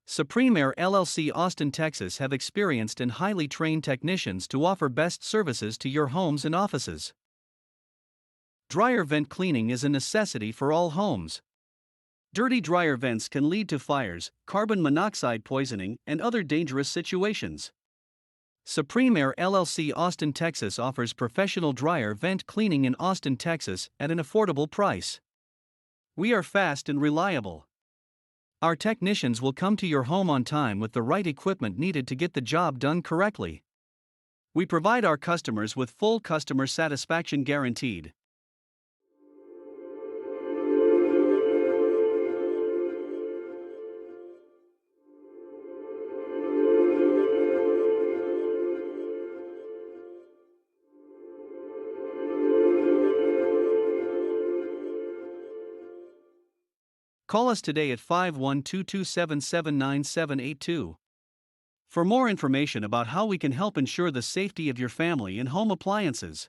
Supreme Air LLC Austin, Texas have experienced and highly trained technicians to offer best services to your homes and offices. Dryer vent cleaning is a necessity for all homes. Dirty dryer vents can lead to fires, carbon monoxide poisoning, and other dangerous situations. Supreme Air LLC Austin, Texas offers professional dryer vent cleaning in Austin, Texas at an affordable price. We are fast and reliable. Our technicians will come to your home on time with the right equipment needed to get the job done correctly. We provide our customers with full customer satisfaction guaranteed. Call us today at 512-277-9782 for more information about how we can help ensure the safety of your family and home appliances.